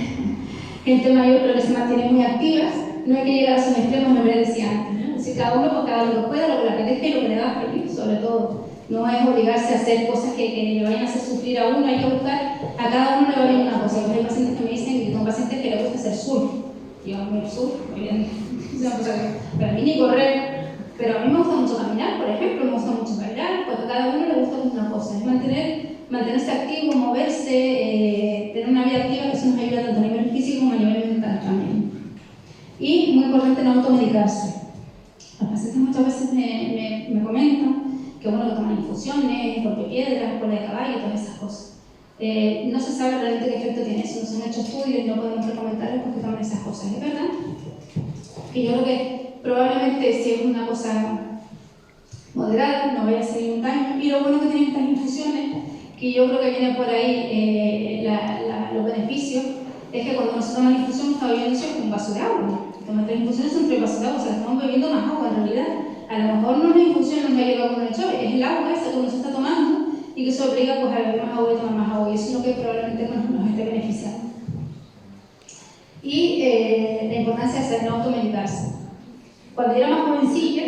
S1: gente mayor pero que se mantiene muy activas. No hay que llegar a esos extremos, como les decía antes, ¿no? Es decir, cada uno pueda, lo que le apetezca y lo que le da feliz, sobre todo. No es obligarse a hacer cosas que le vayan a hacer sufrir a uno, hay que buscar, a cada uno le va bien una cosa. Hay pacientes que me dicen que son pacientes que les gusta hacer surf. Yo amo el surf, muy bien, es una cosa que para mí ni correr. Pero a mí me gusta mucho caminar, por ejemplo, me gusta mucho bailar, pues a cada uno le gusta una cosa, es mantenerse activo, moverse, tener una vida activa, que eso nos ayuda tanto a nivel físico como a nivel mental también. Y muy importante no automedicarse. Los pacientes muchas veces me comentan que bueno, que toman infusiones, piedras, cola de caballo, todas esas cosas. No se sabe realmente qué efecto tiene eso, no se han hecho estudios, no podemos recomendarles porque toman esas cosas, ¿es verdad? Que yo creo que probablemente si es una cosa moderada, no vaya a ser un daño, y lo bueno que tienen estas infusiones, que yo creo que viene por ahí los beneficios, es que cuando nosotros tomamos la infusión, está bebiendo un vaso de agua. Tomar 3 infusiones son 3 vasos de agua, o sea, estamos bebiendo más agua en realidad. A lo mejor no es la infusión, no es el agua con el chorro, es el agua esa que uno se está tomando y que eso obliga pues, a beber más agua y tomar más agua, y eso es lo que probablemente nos esté beneficiando. Y la importancia de hacer no automedicarse. Cuando yo era más jovencilla,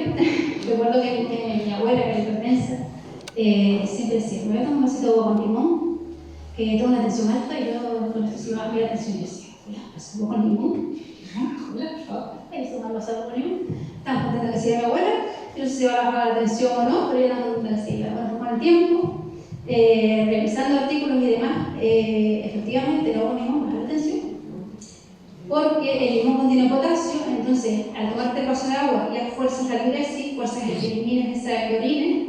S1: recuerdo que mi abuela, que era hipertensa, siempre decía: me voy a tomar un vasito de agua con limón, que tengo una tensión alta, y yo necesitaba mi atención y decía: ¿agua con limón? Abuela, por favor, eso tomar un vaso de agua con limón. Tan contenta que hacía mi abuela, yo no sé si va a bajar la tensión o no, pero yo tan contenta que hacía. Bueno, con el tiempo, revisando artículos y demás, efectivamente el agua con limón baja la tensión, porque el limón contiene potasio. Entonces al tomarte el vaso de agua ya fuerzas la diuresis, fuerzas el que elimines esa que orines,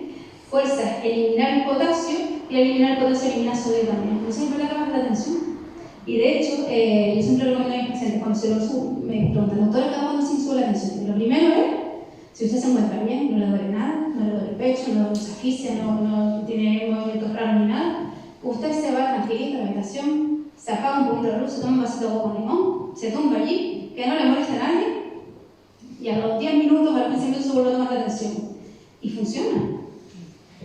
S1: fuerzas eliminar el potasio, y al eliminar el potasio eliminas sodio también. Entonces siempre le baja la tensión. Y de hecho, yo siempre recomiendo a mis pacientes, cuando se lo subo, me preguntan: doctora, ¿cada cuándo se me sube la tensión? Lo primero es, si usted se encuentra bien, no le duele nada, no le duele el pecho, no se asfixia, no tiene movimientos raros ni nada, usted se va tranquilito a la habitación, se apaga un poquito la luz, se toma un vasito de agua con limón, se tumba allí, que no le moleste a nadie, y a los 10 minutos, a los 15 minutos se vuelve a tomar la tensión. Y funciona.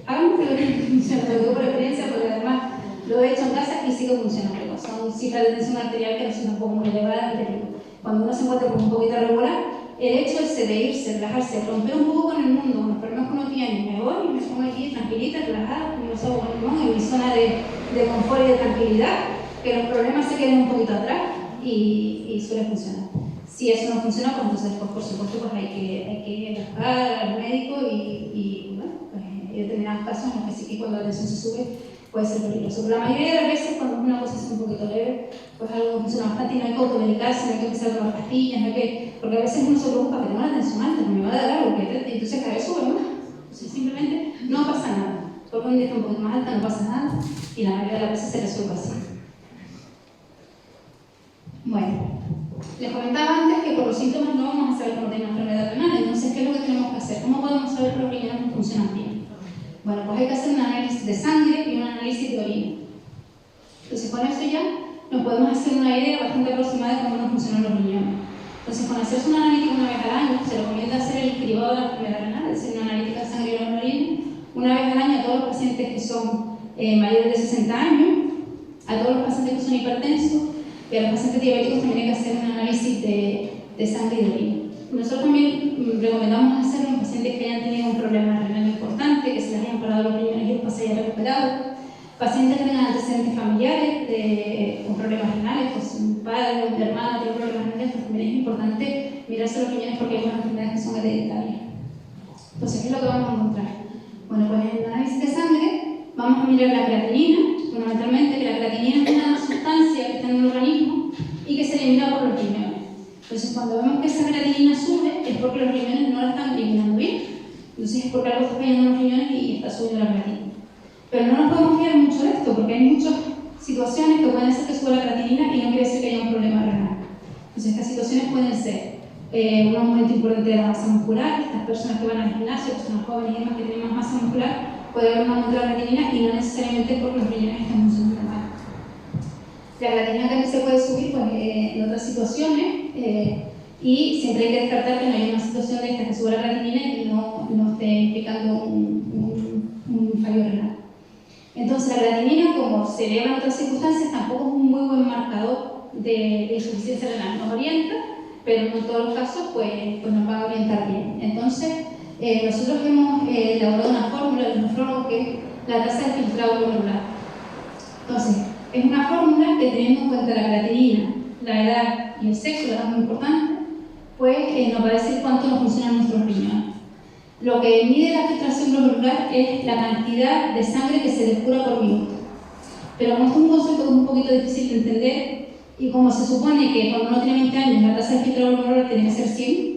S1: Háganlo, que funciona, lo digo por experiencia, porque además lo he hecho en casa y sí que funciona. Son cifras de tensión arterial que no son tampoco muy elevadas, pero cuando uno se encuentra con un poquito regular, el hecho de irse, relajarse, romper un poco con el mundo, con los problemas que uno tiene, me voy y me pongo aquí tranquilita, relajada, con los ojos con limón, en mi zona de confort y de tranquilidad, que los problemas se queden un poquito atrás y suele funcionar. Si eso no funciona, pues entonces después, por supuesto, pues hay que buscar al médico y bueno, pues hay determinados casos en los que sí que cuando la tensión se sube puede ser peligroso. Pero la mayoría de las veces, cuando es una cosa un poquito leve, pues algo funciona bastante y no hay que automedicarse, no hay que empezar a tomar pastillas, no hay que, porque a veces uno se preocupa que tengo la tensión alta, que me va a dar algo, entonces cada vez sube más. Entonces simplemente no pasa nada. Porque un día está un poquito más alta, no pasa nada, y la mayoría de las veces se resuelve así. Bueno, les comentaba antes que por los síntomas no vamos a saber cómo tenemos enfermedad renal. Entonces, ¿qué es lo que tenemos que hacer? ¿Cómo podemos saber que los riñones no funcionan bien? Bueno, pues hay que hacer un análisis de sangre y un análisis de orina. Entonces, con eso ya nos podemos hacer una idea bastante aproximada de cómo nos funcionan los riñones. Entonces, con hacerse una analítica una vez al año, se recomienda hacer el cribado de la enfermedad renal, es decir, una analítica de sangre y una orina, una vez al año a todos los pacientes que son mayores de 60 años, a todos los pacientes que son hipertensos, y a los pacientes diabéticos también hay que hacer un análisis de sangre y de orina. Nosotros también recomendamos hacerlo en pacientes que hayan tenido un problema renal importante, que se les hayan parado los riñones y después se hayan recuperado, pacientes que tengan antecedentes familiares con problemas renales, pues un padre o una hermana tiene problemas renales, pues también es importante mirarse los riñones porque hay unas enfermedades que son hereditarias. Entonces, ¿qué es lo que vamos a encontrar? Bueno, pues en el análisis de sangre vamos a mirar la creatinina, fundamentalmente, que la creatinina es una sustancia que está en el organismo y que se elimina por los riñones. Entonces, cuando vemos que esa creatinina sube, es porque los riñones no la están eliminando bien. Entonces, es porque algo está fallando en los riñones y está subiendo la creatinina. Pero no nos podemos fiar mucho de esto, porque hay muchas situaciones que pueden hacer que suba la creatinina y no quiere decir que haya un problema renal. Entonces, estas situaciones pueden ser un aumento importante de la masa muscular. Estas personas que van al gimnasio, personas jóvenes y demás que tienen más masa muscular, puede haber un aumento de la creatinina y no necesariamente porque los riñones están funcionando mal. La creatinina también se puede subir pues, en otras situaciones y siempre hay que descartar que no haya una situación de esta que suba la creatinina y no esté implicando un fallo renal. Entonces la creatinina, como se eleva en otras circunstancias, tampoco es un muy buen marcador de insuficiencia renal. Nos orienta, pero no en todos los casos pues nos va a orientar bien. Entonces, nosotros hemos elaborado una fórmula de nefrólogos que es la tasa de filtrado glomerular. Entonces, es una fórmula que, teniendo en cuenta la creatinina, la edad y el sexo, la edad es muy importante, pues nos va a decir cuánto nos funcionan nuestros riñones. Lo que mide la filtración glomerular es la cantidad de sangre que se depura por minuto. Pero como esto es un concepto que es un poquito difícil de entender, y como se supone que cuando uno tiene 20 años la tasa de filtrado glomerular tiene que ser 100,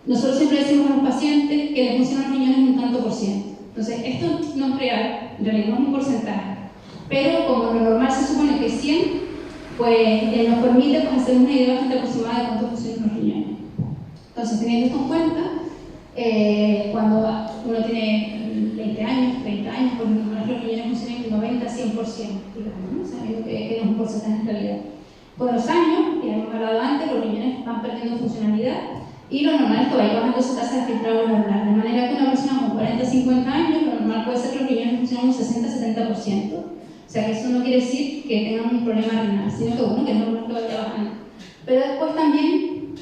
S1: nosotros siempre decimos a los pacientes que les funcionan los riñones un tanto por ciento. Entonces, esto no es real, en realidad no es un porcentaje. Pero como lo normal se supone que es 100, pues nos permite pues, hacer una idea bastante aproximada de cuánto funcionan los riñones. Entonces, teniendo esto en cuenta, cuando uno tiene 20 años, 30 años, pues los riñones funcionan 90-100%, digamos, ¿no? Sabiendo que no es un porcentaje en realidad. Con los años, ya hemos hablado antes, los riñones van perdiendo funcionalidad y lo normal es que vaya bajando su tasa de filtrado glomerular. De manera que una persona con 40 o 50 años, lo normal puede ser que los riñones funcionen un 60-70%. O sea que eso no quiere decir que tengan un problema renal, sino que bueno, que es normal que vaya bajando. Pero después también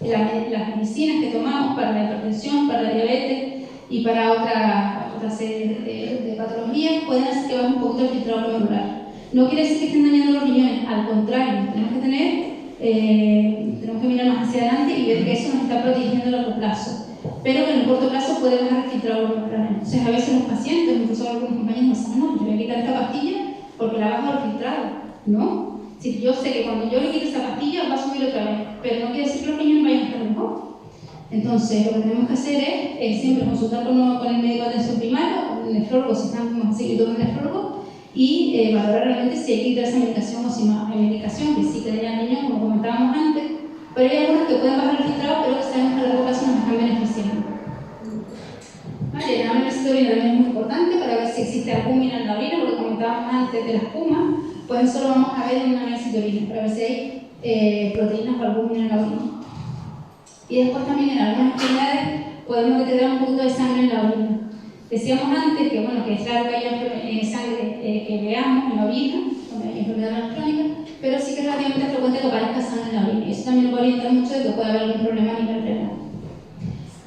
S1: las medicinas que tomamos para la hipertensión, para la diabetes y para otra serie de patologías pueden hacer que baje un poquito el filtrado glomerular. No quiere decir que estén dañando los riñones, al contrario, tenemos que mirar más hacia adelante y ver que eso nos está protegiendo a largo plazo, pero que en el corto plazo puede bajar el filtrado glomerular. Entonces a veces los pacientes, incluso algunos compañeros me dicen, no, yo voy a quitar esta pastilla porque la bajo el filtrado. No, si yo sé que cuando yo le quito esa pastilla va a subir otra vez, pero no quiere decir que los riñones vayan a estar mejor. Entonces lo que tenemos que hacer es siempre consultar con el médico de atención primaria, con el nefrólogo si están seguidos con el nefrólogo, y valorar realmente si hay que quitar esa medicación o si no hay medicación, que sí que daña al niño, como comentábamos antes, pero hay algunas que pueden bajar el filtrado, pero que sabemos que a largo plazo nos están beneficiando. Vale, el análisis de orina también es muy importante para ver si existe albúmina en la orina, porque comentábamos antes de la espuma, pues eso lo vamos a ver en un análisis de orina, para ver si hay proteínas o albúmina en la orina. Y después también en algunas enfermedades podemos detectar un poquito de sangre en la orina. Decíamos antes que, bueno, que es raro que haya sangre que veamos en la orina, cuando hay enfermedad renal crónica, pero sí que es relativamente frecuente que aparezca sangre en la orina. Y eso también nos va a orientar mucho de que puede haber algún problema a nivel renal.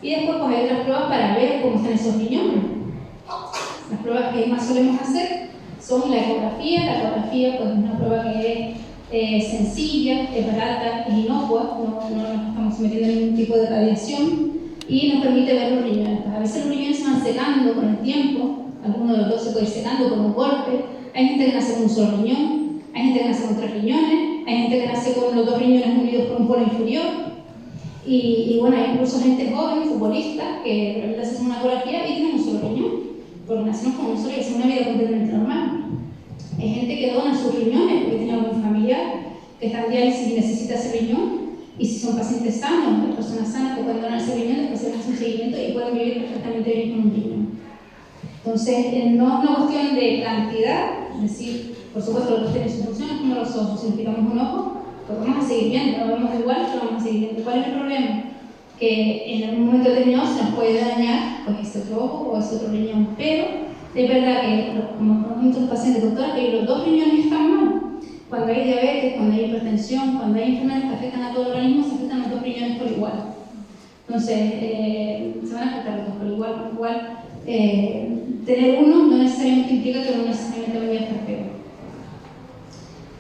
S1: Y después pues, hay otras pruebas para ver cómo están esos riñones. Las pruebas que más solemos hacer son la ecografía. La ecografía pues, es una prueba que es sencilla, es barata, es inocua, no nos estamos sometiendo a ningún tipo de radiación. Y nos permite ver los riñones. Pues a veces los riñones se van secando con el tiempo, alguno de los dos se puede ir secando con un golpe. Hay gente que nace con un solo riñón, hay gente que nace con 3 riñones, hay gente que nace con los 2 riñones unidos por un polo inferior. Y bueno, hay incluso gente joven, futbolistas, que realmente hacen una ecografía y tienen un solo riñón, porque nacemos con un solo y hacen una vida completamente normal. Hay gente que dona sus riñones porque tiene algún familiar que está en diálisis y necesita ese riñón. Y si son pacientes sanos, personas sanas que pueden donar ese riñón, después se les hace un seguimiento y pueden vivir perfectamente bien con un riñón. Entonces, no es una cuestión de cantidad, es decir, por supuesto los dos tienen sus funciones como los ojos. Si nos quitamos un ojo, pues vamos a seguir viendo, lo vemos igual, pero vamos a seguir viendo. ¿Cuál es el problema? Que en algún momento determinado se nos puede dañar pues, ese otro ojo o ese otro riñón. Pero es verdad que, como con muchos pacientes, doctora, que los 2 riñones están mal. Cuando hay diabetes, cuando hay hipertensión, cuando hay enfermedades que afectan a todo el organismo, se afectan los 2 riñones por igual. Entonces, se van a afectar los 2 por igual. Por igual tener uno no necesariamente implica que uno necesariamente vaya a estar peor.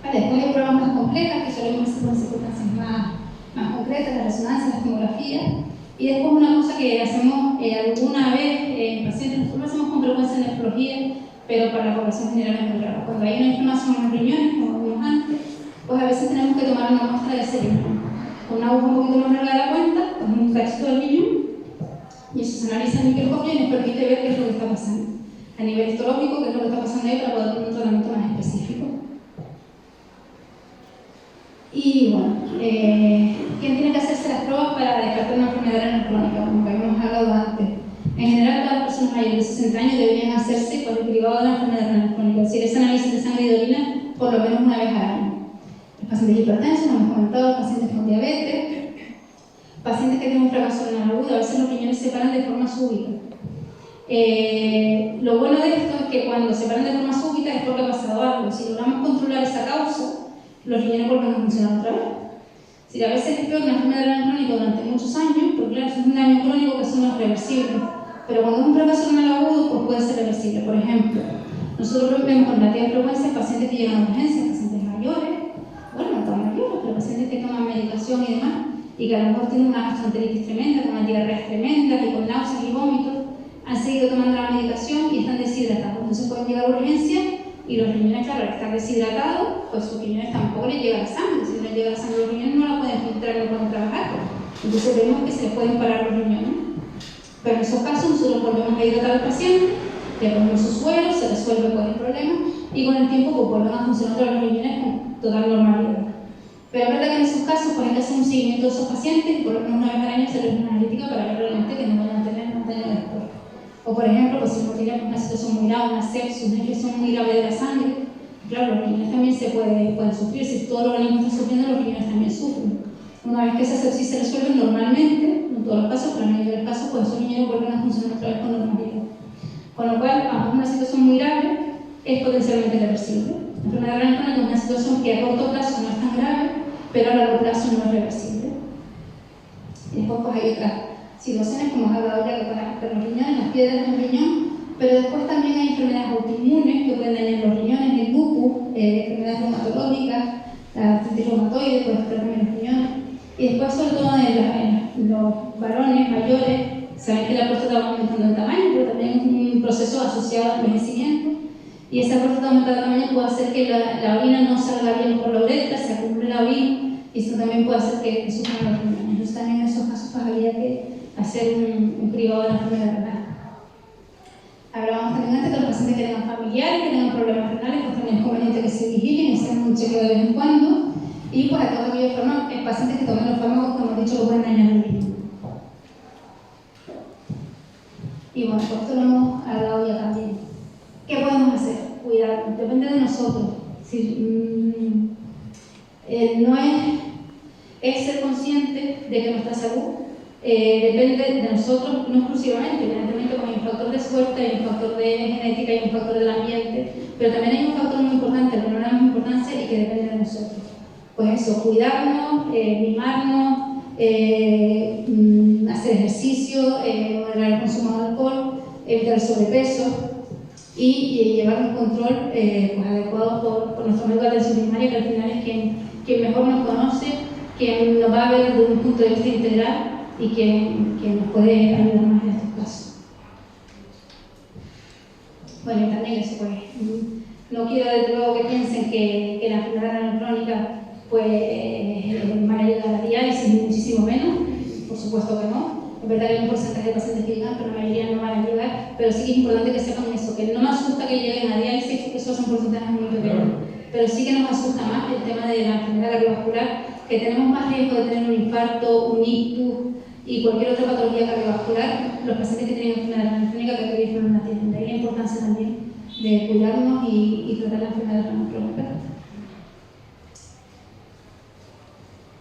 S1: Vale, después hay pruebas más complejas que solemos hacer con circunstancias más concretas, la resonancia, la tomografía. Y después una cosa que hacemos alguna vez en pacientes, nosotros lo hacemos con frecuencia en nefrología, pero para la población general es muy raro. Cuando hay una inflamación en los riñones, como vimos antes, pues a veces tenemos que tomar una muestra de ese riñón. Con una aguja un poquito más larga de la cuenta, pues un cachito del riñón, y eso se analiza en microscopio y nos permite ver qué es lo que está pasando. A nivel histológico, qué es lo que está pasando ahí para poder tener un tratamiento más específico. Y bueno, ¿quién tiene que hacerse las pruebas para descartar una enfermedad renal crónica? Como habíamos hablado antes. En general, todas las personas mayores de 60 años deberían hacerse con el derivado de la enfermedad renal crónica, es decir, ese análisis de sangre y de orina por lo menos una vez al año. Los pacientes hipertensos, como hemos comentado, pacientes con diabetes, pacientes que tienen un fracaso renal agudo, a veces los riñones se paran de forma súbita. Lo bueno de esto es que cuando se paran de forma súbita es porque ha pasado algo. Si logramos controlar esa causa, los riñones vuelven a funcionar otra vez. Si a veces es peor una enfermedad renal crónica durante muchos años, porque claro, es un daño crónico que eso no es reversible. Pero cuando es un fracaso renal agudo, pues puede ser reversible. Por ejemplo, nosotros vemos con relativa frecuencia pacientes que llegan a urgencias, pacientes mayores, bueno, no tan mayores, pero pacientes que toman medicación y demás, y que a lo mejor tienen una gastroenteritis tremenda, con una diarrea tremenda, que con náuseas y vómitos, han seguido tomando la medicación y están deshidratados. Entonces pueden llegar a urgencia y los riñones, claro, al estar deshidratados, pues sus riñones tampoco les llega la sangre. Si no les llega la sangre, los riñones no la pueden filtrar, no pueden trabajar. Entonces vemos que se les pueden parar los riñones. Pero en esos casos nosotros volvemos a hidratar al paciente, le ponemos su suero, se resuelve pues, el problema y con el tiempo pues, vuelven a funcionar los riñones con total normalidad. Pero es verdad que en esos casos pues, hay que hacer un seguimiento de esos pacientes, por lo menos una vez al año hacerles una analítica para ver realmente que no vayan a tener daño después. O por ejemplo, pues, si uno tiene una situación muy grave, una sepsis, una infección muy grave de la sangre, Claro, los riñones también pueden sufrir, si todos los organismos están sufriendo, los riñones también sufren. Una vez que esa sepsis se resuelve normalmente, no en todos los casos, pero en la mayoría de los casos, pues esos riñones vuelven a funcionar otra vez con normalidad. Con lo cual, aunque es una situación muy grave, es potencialmente reversible. La enfermedad renal crónica es una situación que a corto plazo no es tan grave, pero a largo plazo no es reversible. Y después pues hay otras situaciones, como os he hablado ya, que pueden afectar los riñones, las piedras en el riñón, pero después también hay enfermedades autoinmunes que pueden dañar los riñones, el lupus, enfermedades reumatológicas, la artritis reumatoide puede afectar también los riñones. Y después, sobre todo en los varones mayores, saben que la próstata va aumentando en tamaño, pero también es un proceso asociado al envejecimiento. Y esa próstata aumentada de tamaño puede hacer que la orina no salga bien por la uretra, se acumule la orina, y eso también puede hacer que sufran los riñones. Entonces, también en esos casos pues, habría que hacer un cribado de la enfermedad renal. Hablábamos también antes de los pacientes que tengan familiares, que tengan problemas renales, pues también es conveniente que se vigilen y se hagan un chequeo de vez en cuando. Y pues a todos aquellos pacientes que tomen los fármacos, como hemos dicho, que pueden dañar el riñón. Y bueno, pues esto lo hemos hablado ya también. ¿Qué podemos hacer? Cuidar, depende de nosotros. No es ser consciente de que nuestra salud depende de nosotros, no exclusivamente, evidentemente como hay un factor de suerte, hay un factor de genética, hay un factor del ambiente, pero también hay un factor muy importante, que no le damos importancia y que depende de nosotros. Pues eso, cuidarnos, mimarnos, hacer ejercicio, moderar el consumo de alcohol, evitar el sobrepeso y llevar un control pues adecuado por nuestro médico de atención primaria, que al final es quien mejor nos conoce, quien nos va a ver desde un punto de vista integral y quien nos puede ayudar más en estos casos. Bueno, y también eso, pues, no quiero desde luego que piensen que la enfermedad renal crónica pues van a llegar a la diálisis, ni muchísimo menos, por supuesto que no. Es verdad que hay un porcentaje de pacientes que llegan, pero la mayoría no van a llegar, pero sí que es importante que sepan eso, que no me asusta que lleguen a diálisis, porque esos son porcentajes muy pequeños, pero sí que nos asusta más el tema de la enfermedad cardiovascular, que tenemos más riesgo de tener un infarto, un ictus y cualquier otra patología cardiovascular, los pacientes que tienen enfermedad renal crónica que aquellos no la tienen. De ahí la importancia también de cuidarnos y tratar la enfermedad renal crónica.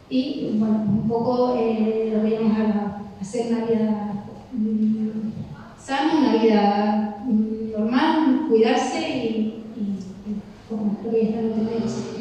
S1: Y bueno, un poco lo que íbamos a hacer una vida sana, una vida normal, cuidarse y como creo que ya están entendidos.